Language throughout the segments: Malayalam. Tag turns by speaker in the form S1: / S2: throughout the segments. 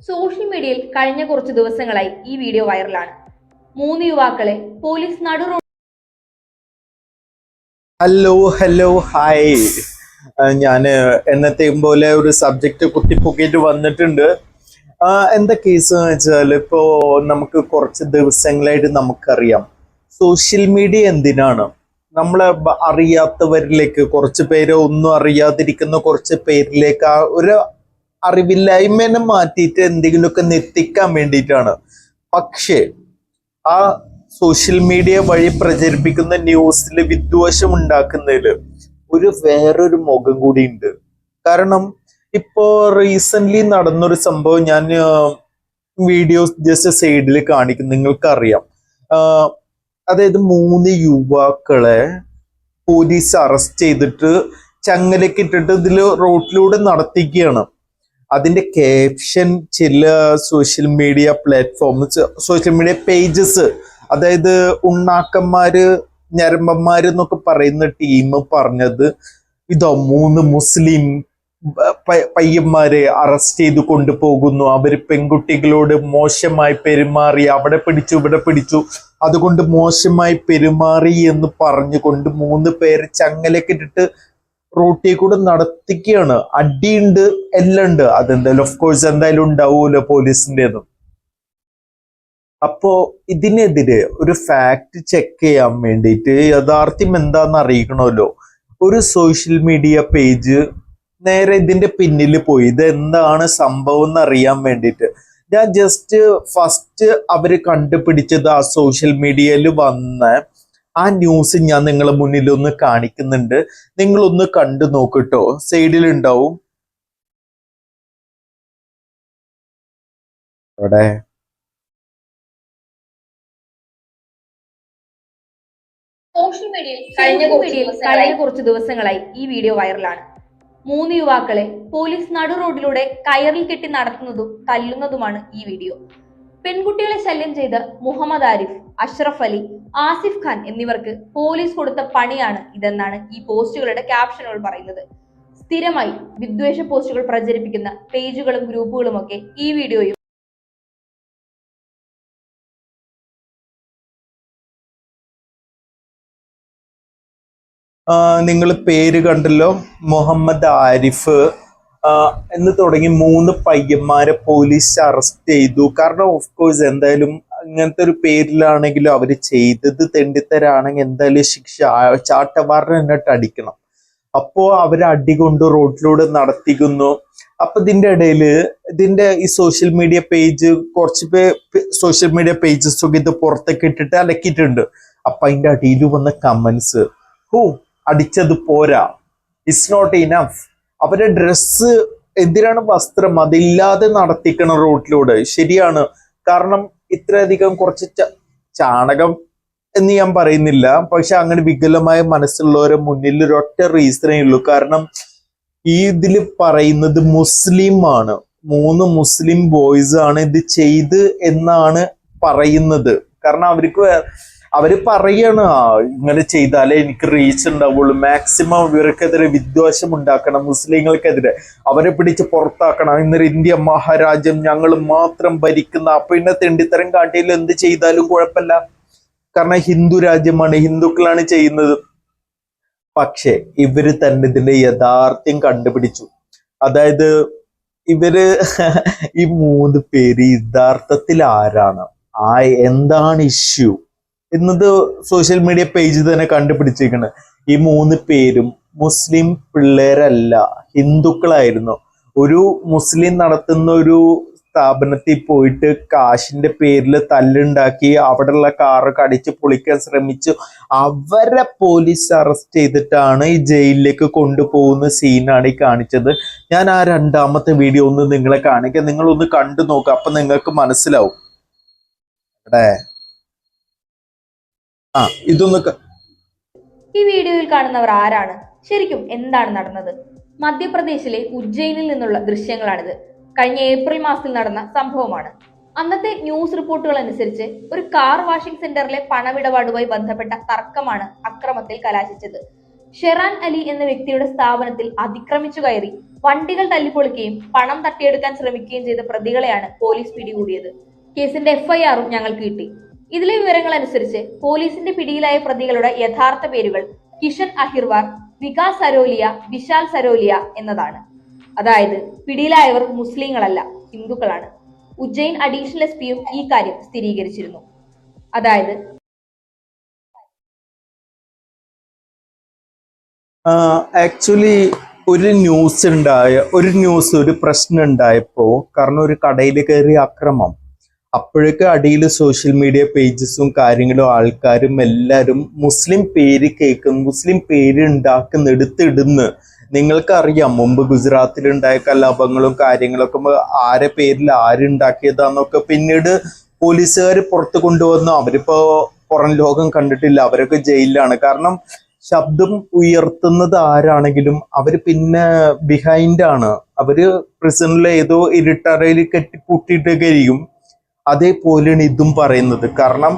S1: സോഷ്യൽ മീഡിയയിൽ കഴിഞ്ഞ കുറച്ച് ദിവസങ്ങളായി ഈ വീഡിയോ വൈറലാണ്. 3 യുവാക്കളെ പോലീസ് നടുറോഡ്.
S2: Hello hi. ഞാൻ എന്നത്തെയും പോലെ ഒരു സബ്ജക്റ്റ് കുത്തിപ്പൊക്കിയിട്ട് വന്നിട്ടുണ്ട്. എന്താ കേസ് എന്ന് വെച്ചാൽ, ഇപ്പോ നമുക്ക് കുറച്ച് ദിവസങ്ങളായിട്ട് നമുക്കറിയാം സോഷ്യൽ മീഡിയ എന്തിനാണ് നമ്മളെ അറിയാത്തവരിലേക്ക്, കുറച്ച് പേര് ഒന്നും അറിയാതിരിക്കുന്ന കുറച്ച് പേരിലേക്ക് ഒരു അറിവില്ലായ്മേനെ മാറ്റിയിട്ട് എന്തെങ്കിലുമൊക്കെ എത്തിക്കാൻ വേണ്ടിയിട്ടാണ്. പക്ഷേ ആ സോഷ്യൽ മീഡിയ വഴി പ്രചരിപ്പിക്കുന്ന ന്യൂസിൽ വിദ്വേഷം ഉണ്ടാക്കുന്നതിൽ വേറൊരു മുഖം കൂടി ഉണ്ട്. കാരണം ഇപ്പോ റീസെന്റ് നടന്നൊരു സംഭവം ഞാൻ വീഡിയോസ് ജസ്റ്റ് സൈഡിൽ കാണിക്കും, നിങ്ങൾക്കറിയാം. അതായത് 3 യുവാക്കളെ പോലീസ് അറസ്റ്റ് ചെയ്തിട്ട് ചങ്ങലക്ക് ഇട്ടിട്ട് ഇതിൽ റോഡിലൂടെ നടത്തിക്കുകയാണ്. അതിന്റെ ക്യാപ്ഷൻ ചില social media platforms, social media pages, അതായത് ഉണ്ണാക്കന്മാര്, ഞരമ്പന്മാര് എന്നൊക്കെ പറയുന്ന ടീം പറഞ്ഞത്, ഇതോ 3 മുസ്ലിം പയ്യന്മാരെ അറസ്റ്റ് ചെയ്ത് കൊണ്ടുപോകുന്നു, അവര് പെൺകുട്ടികളോട് മോശമായി പെരുമാറി, അവിടെ പിടിച്ചു ഇവിടെ പിടിച്ചു, അതുകൊണ്ട് മോശമായി പെരുമാറി എന്ന് പറഞ്ഞുകൊണ്ട് 3 പേര് ചങ്ങലൊക്കെ ഇട്ടിട്ട് റോട്ടിൽ കൂടെ നടത്തിക്കുകയാണ്. അടിയുണ്ട്, എല്ലാം ഉണ്ട്. അതെന്തായാലും ഓഫ് കോഴ്സ് എന്തായാലും ഉണ്ടാവുമല്ലോ പോലീസിൻ്റെതും. അപ്പോ ഇതിനെതിരെ ഒരു ഫാക്ട് ചെക്ക് ചെയ്യാൻ വേണ്ടിയിട്ട്, യാഥാർത്ഥ്യം എന്താന്ന് അറിയിക്കണമല്ലോ, ഒരു സോഷ്യൽ മീഡിയ പേജ് നേരെ ഇതിന്റെ പിന്നിൽ പോയി ഇത് എന്താണ് സംഭവം എന്ന് അറിയാൻ വേണ്ടിയിട്ട് ഞാൻ ജസ്റ്റ് ഫസ്റ്റ് അവര് കണ്ടുപിടിച്ചത് ആ സോഷ്യൽ മീഡിയയിൽ വന്ന ആ ന്യൂസ് ഞാൻ നിങ്ങളെ മുന്നിൽ ഒന്ന് കാണിക്കുന്നുണ്ട്. നിങ്ങളൊന്ന് കണ്ടു നോക്കിട്ടോ, സൈഡിൽ ഉണ്ടാവും അവിടെ.
S1: സോഷ്യൽ മീഡിയയിൽ കഴിഞ്ഞ കുറച്ച് ദിവസങ്ങളായി ഈ വീഡിയോ വൈറലാണ്. 3 യുവാക്കളെ പോലീസ് നടുറോഡിലൂടെ കയറിൽ കെട്ടി നടത്തുന്നതും തല്ലുന്നതുമാണ് ഈ വീഡിയോ. പെൺകുട്ടികളെ ശല്യം ചെയ്ത മുഹമ്മദ് ആരിഫ്, അഷ്റഫ് അലി, ആസിഫ് ഖാൻ എന്നിവർക്ക് പോലീസ് കൊടുത്ത പണിയാണ് ഇതെന്നാണ് ഈ പോസ്റ്റുകളുടെ ക്യാപ്ഷനുകൾ പറയുന്നത്. സ്ഥിരമായി വിദ്വേഷ പോസ്റ്റുകൾ പ്രചരിപ്പിക്കുന്ന പേജുകളും ഗ്രൂപ്പുകളുമൊക്കെ ഈ വീഡിയോയും
S2: നിങ്ങൾ പേര് കണ്ടല്ലോ, മുഹമ്മദ് ആരിഫ് എന്ന് തുടങ്ങി 3 പയ്യന്മാരെ പോലീസ് അറസ്റ്റ് ചെയ്തു. കാരണം ഓഫ് കോഴ്സ് എന്തായാലും ഇങ്ങനത്തെ ഒരു പേരിലാണെങ്കിലും അവര് ചെയ്തത് തെണ്ടിത്തരാണെങ്കിൽ എന്തായാലും ശിക്ഷ ചാട്ടവാറിന് എന്നിട്ട് അടിക്കണം. അപ്പോ അവര് അടി കൊണ്ട് റോഡിലൂടെ നടത്തിക്കുന്നു. അപ്പൊ ഇതിന്റെ ഇടയില് ഈ സോഷ്യൽ മീഡിയ പേജ്, കുറച്ച് സോഷ്യൽ മീഡിയ പേജസ് ഒക്കെ ഇത് പുറത്തേക്ക് ഇട്ടിട്ട് അലക്കിയിട്ടുണ്ട്. അപ്പൊ അതിന്റെ അടിയിൽ വന്ന കമന്റ്സ്, അടിച്ചത് പോരാ, ഇറ്റ്സ് നോട്ട് ഇനഫ്, അവരുടെ ഡ്രസ്സ് എന്തിനാണ്, വസ്ത്രം അതില്ലാതെ നടത്തിക്കണം റോഡിലൂടെ. ശരിയാണ്, കാരണം ഇത്രയധികം കുറച്ച് ചാണകം എന്ന് ഞാൻ പറയുന്നില്ല, പക്ഷെ അങ്ങനെ വികലമായ മനസ്സുള്ളവരെ മുന്നിൽ ഒരൊറ്റ റീസണേ ഉള്ളൂ. കാരണം ഈ ഇതില് പറയുന്നത് മുസ്ലിം ആണ്, 3 മുസ്ലിം ബോയ്സ് ആണ് ഇത് ചെയ്ത് എന്നാണ് പറയുന്നത്. കാരണം അവര് പറയണ ഇങ്ങനെ ചെയ്താലേ എനിക്ക് റീച്ച് ഉണ്ടാവുള്ളൂ, മാക്സിമം ഇവർക്കെതിരെ വിദ്വേഷം ഉണ്ടാക്കണം, മുസ്ലിങ്ങൾക്കെതിരെ അവരെ പിടിച്ച് പുറത്താക്കണം, ഇന്നൊരു ഇന്ത്യ മഹാരാജ്യം ഞങ്ങൾ മാത്രം ഭരിക്കുന്ന. അപ്പൊ ഇന്ന തെണ്ടിത്തരം കാട്ടിയിൽ എന്ത് ചെയ്താലും കുഴപ്പമില്ല, കാരണം ഹിന്ദു രാജ്യമാണ്, ഹിന്ദുക്കളാണ് ചെയ്യുന്നത്. പക്ഷെ ഇവര് തന്നെ ഇതിന്റെ യാഥാർത്ഥ്യം കണ്ടുപിടിച്ചു. അതായത് ഇവര് ഈ 3 പേര് യഥാർത്ഥത്തിൽ ആരാണ്, എന്താണ് ഇഷ്യൂ എന്നത് സോഷ്യൽ മീഡിയ പേജ് തന്നെ കണ്ടുപിടിച്ചിരിക്കുന്നത്. ഈ 3 പേരും മുസ്ലിം പിള്ളേരല്ല, ഹിന്ദുക്കളായിരുന്നു. ഒരു മുസ്ലിം നടത്തുന്ന ഒരു സ്ഥാപനത്തിൽ പോയിട്ട് കാശിന്റെ പേരിൽ തല്ലുണ്ടാക്കി അവിടെയുള്ള കാറൊക്കെ അടിച്ച് പൊളിക്കാൻ ശ്രമിച്ചു. അവരെ പോലീസ് അറസ്റ്റ് ചെയ്തിട്ടാണ് ഈ ജയിലിലേക്ക് കൊണ്ടുപോകുന്ന സീനാണ് ഈ കാണിച്ചത്. ഞാൻ ആ 2ാമത്തെ വീഡിയോ ഒന്ന് നിങ്ങളെ കാണിക്കാം, നിങ്ങളൊന്ന് കണ്ടു നോക്കുക, അപ്പൊ നിങ്ങൾക്ക് മനസ്സിലാവും.
S1: ഈ വീഡിയോയിൽ കാണുന്നവർ ആരാണ്, ശരിക്കും എന്താണ് നടന്നത്? മധ്യപ്രദേശിലെ ഉജ്ജയിനിൽ നിന്നുള്ള ദൃശ്യങ്ങളാണിത്. കഴിഞ്ഞ ഏപ്രിൽ മാസത്തിൽ നടന്ന സംഭവമാണ്. അന്നത്തെ ന്യൂസ് റിപ്പോർട്ടുകൾ അനുസരിച്ച് ഒരു കാർ വാഷിംഗ് സെന്ററിലെ പണമിടപാടുമായി ബന്ധപ്പെട്ട തർക്കമാണ് അക്രമത്തിൽ കലാശിച്ചത്. ഷെറാൻ അലി എന്ന വ്യക്തിയുടെ സ്ഥാപനത്തിൽ അതിക്രമിച്ചു കയറി വണ്ടികൾ തല്ലിപ്പൊളിക്കുകയും പണം തട്ടിയെടുക്കാൻ ശ്രമിക്കുകയും ചെയ്ത പ്രതികളെയാണ് പോലീസ് പിടികൂടിയത്. കേസിന്റെ FIR-ഉം ഞങ്ങൾക്ക് കിട്ടി. ഇതിലെ വിവരങ്ങൾ അനുസരിച്ച് പോലീസിന്റെ പിടിയിലായ പ്രതികളുടെ യഥാർത്ഥ പേരുകൾ കിഷൻ അഹിർവാർ, വികാസ് സരോലിയ, വിശാൽ സരോലിയ എന്നതാണ്. അതായത് പിടിയിലായവർ മുസ്ലിങ്ങളല്ല, ഹിന്ദുക്കളാണ്. ഉജ്ജയിൻ അഡീഷണൽ SP-യും ഈ കാര്യം സ്ഥിരീകരിച്ചിരുന്നു. അതായത്
S2: ആക്ച്വലി ഒരു പ്രശ്നം ഉണ്ടായപ്പോ, കാരണം ഒരു കടയിൽ കയറി അക്രമം, അപ്പോഴേക്ക് അടിയിൽ സോഷ്യൽ മീഡിയ പേജസും കാര്യങ്ങളും ആൾക്കാരും എല്ലാവരും മുസ്ലിം പേര് കേൾക്കുന്നു, മുസ്ലിം പേര് ഉണ്ടാക്കുന്നെടുത്തിടുന്ന്. നിങ്ങൾക്കറിയാം മുമ്പ് ഗുജറാത്തിലുണ്ടായ കലാപങ്ങളും കാര്യങ്ങളൊക്കെ ആരെ പേരിൽ ആരുണ്ടാക്കിയതാന്നൊക്കെ പിന്നീട് പോലീസുകാർ പുറത്ത് കൊണ്ടുവന്നു. അവരിപ്പോ പുറം ലോകം കണ്ടിട്ടില്ല, അവരൊക്കെ ജയിലിലാണ്. കാരണം ശബ്ദം ഉയർത്തുന്നത് ആരാണെങ്കിലും അവര് പിന്നെ ബിഹൈൻഡ് ആണ്, അവര് പ്രിസണിലെ ഏതോ ഇരുട്ടറയിൽ കെട്ടിപ്പൂട്ടിയിട്ടൊക്കെ ഇരിക്കും. അതേപോലെയാണ് ഇതും പറയുന്നത്. കാരണം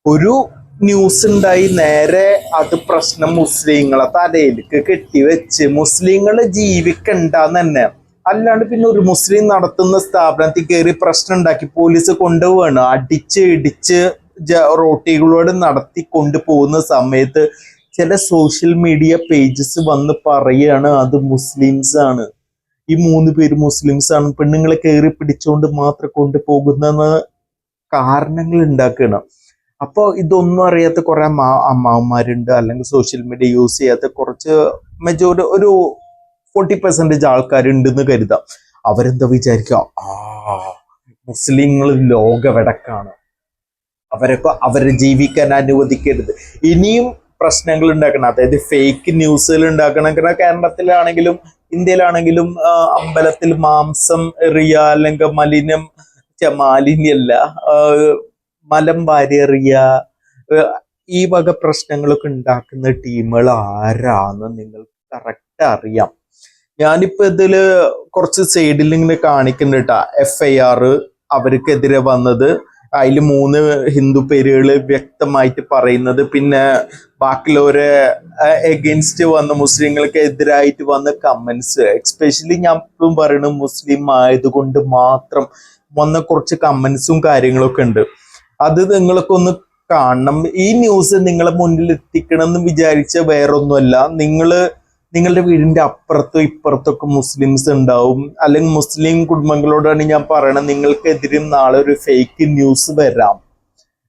S2: ഒരു ന്യൂസ് ഉണ്ടായി, നേരെ അത് പ്രശ്നം മുസ്ലിങ്ങളെ തലയിലേക്ക് കെട്ടിവെച്ച് മുസ്ലിങ്ങള് ജീവിക്കണ്ടെന്ന് തന്നെ. അല്ലാണ്ട് പിന്നെ ഒരു മുസ്ലിം നടത്തുന്ന സ്ഥാപനത്തിൽ കയറി പ്രശ്നം ഉണ്ടാക്കി പോലീസ് കൊണ്ടുപോവാണ്, അടിച്ച് ഇടിച്ച് റോട്ടികളോട് നടത്തി കൊണ്ടുപോകുന്ന സമയത്ത് ചില സോഷ്യൽ മീഡിയ പേജസ് വന്ന് പറയാണ് അത് മുസ്ലിംസ് ആണ്, ഈ 3 പേര് മുസ്ലിംസ് ആണ്, പെണ്ണുങ്ങളെ കയറി പിടിച്ചുകൊണ്ട് മാത്രം കൊണ്ടുപോകുന്ന കാരണങ്ങൾ ഉണ്ടാക്കണം. അപ്പോൾ ഇതൊന്നും അറിയാത്ത കുറെ അമ്മാവന്മാരുണ്ട്, അല്ലെങ്കിൽ സോഷ്യൽ മീഡിയ യൂസ് ചെയ്യാത്ത കുറച്ച് ഒരു 40% ആൾക്കാരുണ്ടെന്ന് കരുതാം. അവരെന്താ വിചാരിക്കുക, മുസ്ലിങ്ങൾ ലോകവടക്കാണ്, അവരൊക്കെ അവരെ ജീവിക്കാൻ അനുവദിക്കരുത്, ഇനിയും പ്രശ്നങ്ങൾ ഉണ്ടാക്കണം. അതായത് ഫേക്ക് ന്യൂസുകൾ ഉണ്ടാക്കണം. കേരളത്തിലാണെങ്കിലും ഇന്ത്യയിലാണെങ്കിലും അമ്പലത്തിൽ മാംസം എറിയ, അല്ലെങ്കിൽ മാലിന്യല്ല മലം വാരി എറിയ, ഈ വക പ്രശ്നങ്ങളൊക്കെ ഉണ്ടാക്കുന്ന ടീമുകൾ ആരാന്ന് നിങ്ങൾക്ക് കറക്റ്റ് അറിയാം. ഞാനിപ്പോ ഇതില് കുറച്ച് സൈഡിൽ ഇങ്ങനെ കാണിക്കുന്നുണ്ട് FIR അവർക്കെതിരെ വന്നത്. അതിൽ 3 ഹിന്ദു പേരുകൾ വ്യക്തമായിട്ട് പറയുന്നത്, പിന്നെ ബാക്കിയുള്ളവരെ എഗെയിൻസ്റ്റ് വന്ന മുസ്ലിങ്ങൾക്ക് എതിരായിട്ട് വന്ന കമന്റ്സ്, എക്സ്പെഷ്യലി ഞാൻ ഇപ്പം പറയുന്നത് മുസ്ലിം ആയതുകൊണ്ട് മാത്രം വന്ന കുറച്ച് കമന്റ്സും കാര്യങ്ങളൊക്കെ ഉണ്ട്. അത് നിങ്ങളൊക്കെ ഒന്ന് കാണണം. ഈ ന്യൂസ് നിങ്ങളെ മുന്നിൽ എത്തിക്കണം എന്ന് വിചാരിച്ച വേറൊന്നുമല്ല, നിങ്ങളുടെ വീടിന്റെ അപ്പുറത്തും ഇപ്പുറത്തൊക്കെ മുസ്ലിംസ് ഉണ്ടാവും, അല്ലെങ്കിൽ മുസ്ലിം കുടുംബങ്ങളോടാണ് ഞാൻ പറയണത്, നിങ്ങൾക്കെതിരെ നാളെ ഒരു ഫേക്ക് ന്യൂസ് വരാം.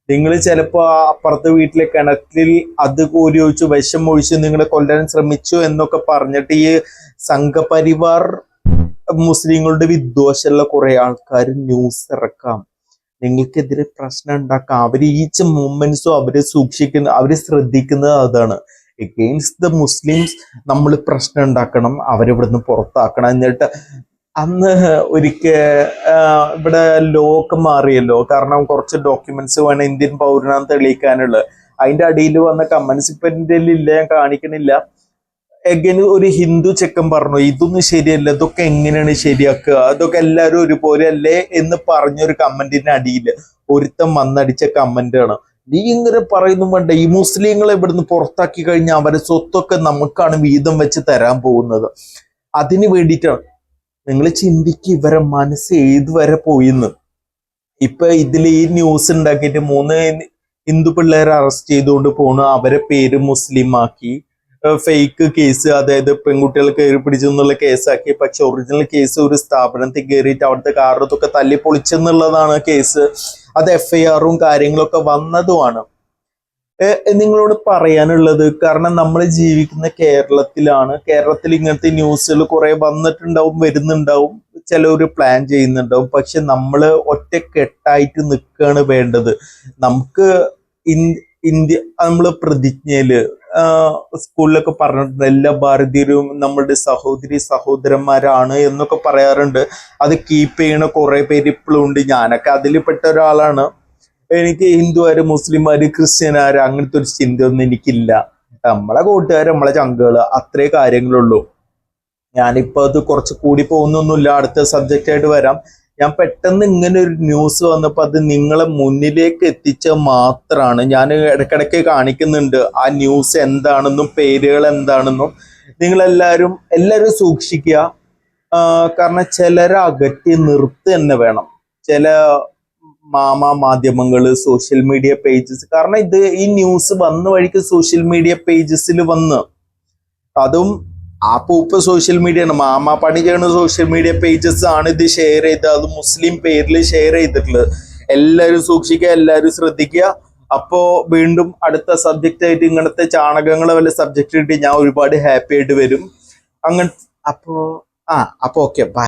S2: നിങ്ങൾ ചിലപ്പോൾ അപ്പുറത്തെ വീട്ടിലെ കിണറ്റിൽ അത് കോരി ഒഴിച്ച് വിഷം ഒഴിച്ച് നിങ്ങളെ കൊല്ലാൻ ശ്രമിച്ചു എന്നൊക്കെ പറഞ്ഞിട്ട് ഈ സംഘപരിവാർ മുസ്ലിങ്ങളുടെ വിദ്വേഷമുള്ള കുറെ ആൾക്കാർ ന്യൂസ് ഇറക്കാം, നിങ്ങൾക്കെതിരെ പ്രശ്നം ഉണ്ടാക്കാം. അവർ ഈച്ച് മൊമെന്റ്സും അവര് ശ്രദ്ധിക്കുന്നത് അതാണ്. എഗെയിൻസ്റ്റ് ദ മുസ്ലിംസ് നമ്മൾ പ്രശ്നം ഉണ്ടാക്കണം, അവരിവിടുന്ന് പുറത്താക്കണം. എന്നിട്ട് അന്ന് ഒരിക്കൽ ഇവിടെ ലോ ഒക്കെ മാറിയല്ലോ, കാരണം കുറച്ച് ഡോക്യുമെന്റ്സ് വേണം ഇന്ത്യൻ പൗരനാന്ന് തെളിയിക്കാനുള്ളത്. അതിന്റെ അടിയിൽ വന്ന കമന്റ്സ് ഇപ്പൊ എൻ്റെ ഇല്ല, ഞാൻ കാണിക്കണില്ല. എഗൈൻ ഒരു ഹിന്ദു ചെക്കൻ പറഞ്ഞു ഇതൊന്നും ശരിയല്ല, ഇതൊക്കെ എങ്ങനെയാണ് ശരിയാക്കുക, അതൊക്കെ എല്ലാവരും ഒരുപോലെ അല്ലേ എന്ന് പറഞ്ഞൊരു കമന്റിന്റെ അടിയിൽ ഒരുത്തം വന്നടിച്ച കമന്റ് ആണ്, നീ ഇങ്ങനെ പറയുന്നു വേണ്ട, ഈ മുസ്ലിങ്ങളെ ഇവിടുന്ന് പുറത്താക്കി കഴിഞ്ഞാൽ അവരെ സ്വത്തൊക്കെ നമുക്കാണ് വീതം വെച്ച് തരാൻ പോകുന്നത്. അതിന് വേണ്ടിയിട്ടാണ്. നിങ്ങൾ ചിന്തിക്കുക ഇവരെ മനസ്സ് ഏതുവരെ പോയിന്ന്. ഇപ്പൊ ഇതിൽ ഈ ന്യൂസ് ഉണ്ടാക്കിയിട്ട് 3 ഹിന്ദു പിള്ളേരെ അറസ്റ്റ് ചെയ്തുകൊണ്ട് പോണു, അവരെ പേര് മുസ്ലിം ആക്കി, ഫേക്ക് കേസ്, അതായത് പെൺകുട്ടികൾ കയറി പിടിച്ചു എന്നുള്ള കേസാക്കി. പക്ഷെ ഒറിജിനൽ കേസ് ഒരു സ്ഥാപനത്തിൽ കയറിയിട്ട് അവിടുത്തെ കാറൊക്കെ തല്ലി പൊളിച്ചെന്നുള്ളതാണ് കേസ്. അത് FIR-ഉം കാര്യങ്ങളൊക്കെ വന്നതുമാണ്. നിങ്ങളോട് പറയാനുള്ളത്, കാരണം നമ്മൾ ജീവിക്കുന്ന കേരളത്തിലാണ്. കേരളത്തിൽ ഇങ്ങനത്തെ ന്യൂസുകൾ കുറെ വന്നിട്ടുണ്ടാവും, വരുന്നുണ്ടാവും, ചിലവർ പ്ലാൻ ചെയ്യുന്നുണ്ടാവും. പക്ഷെ നമ്മൾ ഒറ്റക്കെട്ടായിട്ട് നിൽക്കുകയാണ് വേണ്ടത്. നമുക്ക് നമ്മൾ പ്രതിജ്ഞയില് സ്കൂളിലൊക്കെ പറഞ്ഞിട്ടുണ്ട് എല്ലാ ഭാരതീയരും നമ്മളുടെ സഹോദരന്മാരാണ് എന്നൊക്കെ പറയാറുണ്ട്. അത് കീപ്പ് ചെയ്യണ കുറെ പേര് ഇപ്പോഴും ഉണ്ട്. ഞാനൊക്കെ അതിൽ പെട്ട ഒരാളാണ്. എനിക്ക് ഹിന്ദുവാര്, മുസ്ലിംമാര്, ക്രിസ്ത്യനാര് അങ്ങനത്തെ ഒരു ചിന്തയൊന്നും എനിക്കില്ല. നമ്മളെ കൂട്ടുകാര്, നമ്മളെ ചങ്കുകള്, അത്രേ കാര്യങ്ങളുള്ളൂ. ഞാനിപ്പോ അത് കുറച്ച് കൂടി പോകുന്നൊന്നുമില്ല, അടുത്ത സബ്ജക്റ്റ് ആയിട്ട് വരാം. ഞാൻ പെട്ടെന്ന് ഇങ്ങനെ ഒരു ന്യൂസ് വന്നപ്പോൾ അത് നിങ്ങളെ മുന്നിലേക്ക് എത്തിച്ച മാത്രമാണ്. ഞാൻ ഇടയ്ക്കിടയ്ക്ക് കാണിക്കുന്നുണ്ട് ആ ന്യൂസ് എന്താണെന്നും പേരുകൾ എന്താണെന്നും. എല്ലാവരും സൂക്ഷിക്കുക. കാരണം ചിലരെ അകറ്റി നിർത്തി തന്നെ വേണം. ചില മാധ്യമങ്ങള്, സോഷ്യൽ മീഡിയ പേജസ്, കാരണം ഈ ന്യൂസ് വന്ന വഴിക്ക് സോഷ്യൽ മീഡിയ പേജസിൽ വന്ന്, അതും ആ പൂപ്പ് സോഷ്യൽ മീഡിയ ആണ്, പണി ചെയ്യുന്ന സോഷ്യൽ മീഡിയ പേജസ് ആണ് ഇത് ഷെയർ ചെയ്ത്, അത് മുസ്ലിം പേരിൽ ഷെയർ ചെയ്തിട്ടുള്ളത്. എല്ലാവരും സൂക്ഷിക്കുക, എല്ലാവരും ശ്രദ്ധിക്കുക. അപ്പോ വീണ്ടും അടുത്ത സബ്ജക്റ്റ് ആയിട്ട് ഇങ്ങനത്തെ ചാണകങ്ങളെ വല്ല സബ്ജക്റ്റ് കിട്ടി ഞാൻ ഒരുപാട് ഹാപ്പി ആയിട്ട് വരും. അങ്ങനെ അപ്പോ ഓക്കെ ബൈ.